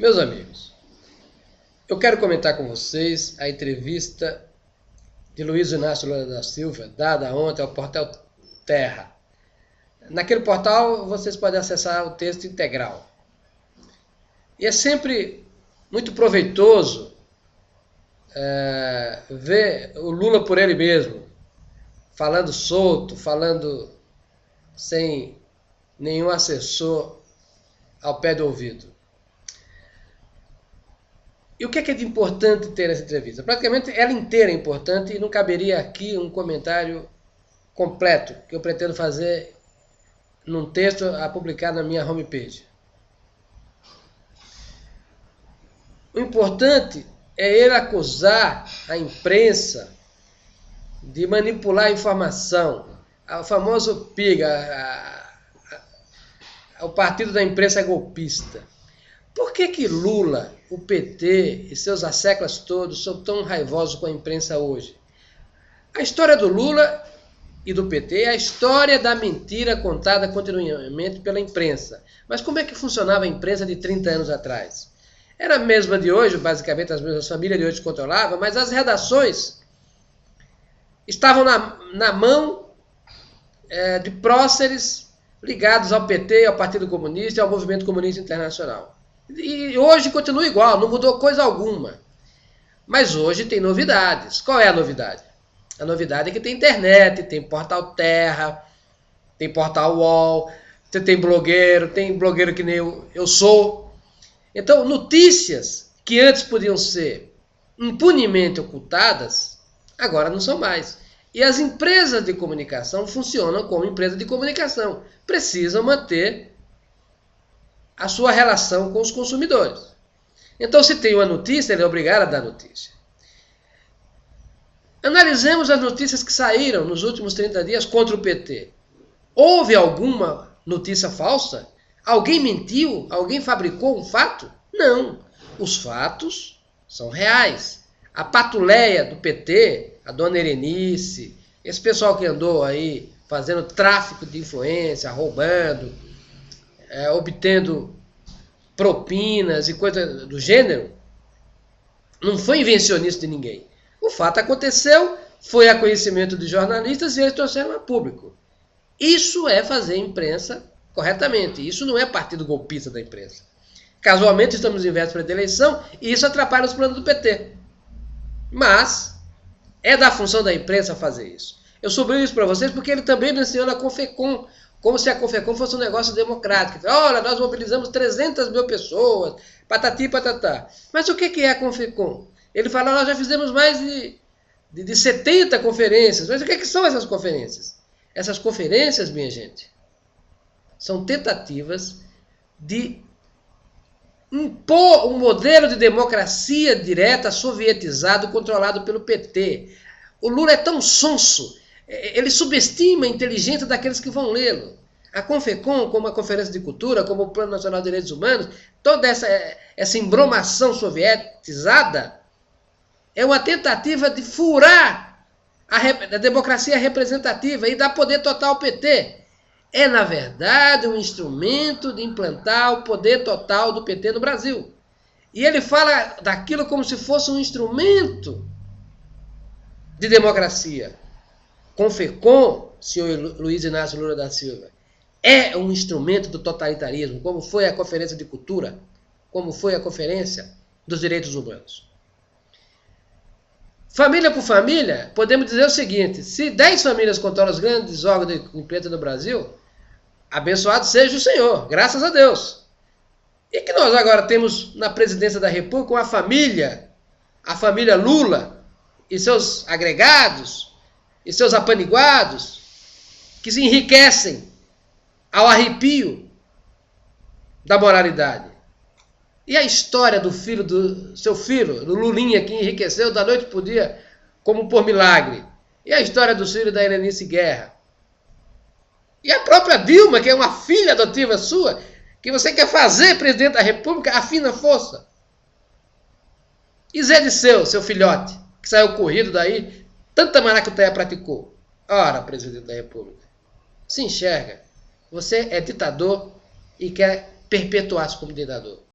Meus amigos, eu quero comentar com vocês a entrevista de Luiz Inácio Lula da Silva, dada ontem ao portal Terra. Naquele portal vocês podem acessar o texto integral. E é sempre muito proveitoso ver o Lula por ele mesmo, falando solto, falando sem nenhum assessor ao pé do ouvido. E o que é de importante ter essa entrevista? Praticamente ela inteira é importante e não caberia aqui um comentário completo que eu pretendo fazer num texto a publicar na minha homepage. O importante é ele acusar a imprensa de manipular a informação, o famoso PIGA, o partido da imprensa golpista. Por que Lula, o PT e seus asseclas todos são tão raivosos com a imprensa hoje? A história do Lula e do PT é a história da mentira contada continuamente pela imprensa. Mas como é que funcionava a imprensa de 30 anos atrás? Era a mesma de hoje, basicamente as mesmas famílias de hoje controlavam, mas as redações estavam na mão de próceres ligados ao PT, ao Partido Comunista e ao Movimento Comunista Internacional. E hoje continua igual, não mudou coisa alguma. Mas hoje tem novidades. Qual é a novidade? A novidade é que tem internet, tem portal Terra, tem portal UOL, tem blogueiro que nem eu sou. Então, notícias que antes podiam ser impunemente ocultadas, agora não são mais. E as empresas de comunicação funcionam como empresas de comunicação. Precisam manter a sua relação com os consumidores. Então, se tem uma notícia, ele é obrigado a dar notícia. Analisemos as notícias que saíram nos últimos 30 dias contra o PT. Houve alguma notícia falsa? Alguém mentiu? Alguém fabricou um fato? Não. Os fatos são reais. A patuleia do PT, a dona Erenice, esse pessoal que andou aí fazendo tráfico de influência, roubando, obtendo propinas e coisas do gênero, não foi invencionista de ninguém. O fato aconteceu, foi a conhecimento de jornalistas e eles trouxeram a público. Isso é fazer imprensa corretamente. Isso não é partido golpista da imprensa. Casualmente estamos em véspera de eleição e isso atrapalha os planos do PT. Mas é da função da imprensa fazer isso. Eu sublinho isso para vocês porque ele também menciona a Confecom, como se a Confecom fosse um negócio democrático. Olha, nós mobilizamos 300 mil pessoas, patati patatá. Mas o que é a Confecom? Ele fala, nós já fizemos mais de 70 conferências. Mas o que são essas conferências? Essas conferências, minha gente, são tentativas de impor um modelo de democracia direta sovietizado controlado pelo PT. O Lula é tão sonso, ele subestima a inteligência daqueles que vão lê-lo. A Confecom, como a Conferência de Cultura, como o Plano Nacional de Direitos Humanos, toda essa embromação sovietizada é uma tentativa de furar a democracia representativa e dar poder total ao PT. É, na verdade, um instrumento de implantar o poder total do PT no Brasil. E ele fala daquilo como se fosse um instrumento de democracia. Confecom, senhor Luiz Inácio Lula da Silva, é um instrumento do totalitarismo, como foi a Conferência de Cultura, como foi a Conferência dos Direitos Humanos. Família por família, podemos dizer o seguinte, se 10 famílias controlam os grandes órgãos de imprensa no Brasil, abençoado seja o Senhor, graças a Deus. E que nós agora temos na presidência da República a família Lula e seus agregados e seus apaniguados, que se enriquecem ao arrepio da moralidade. E a história do seu filho, do Lulinha, que enriqueceu da noite para o dia, como por milagre. E a história do filho da Erenice Guerra. E a própria Dilma, que é uma filha adotiva sua, que você quer fazer presidente da República, a fina força. E Zé Disseu, seu filhote, que saiu corrido daí, tanta maracutaia praticou. Ora, presidente da República, se enxerga. Você é ditador e quer perpetuar-se como ditador.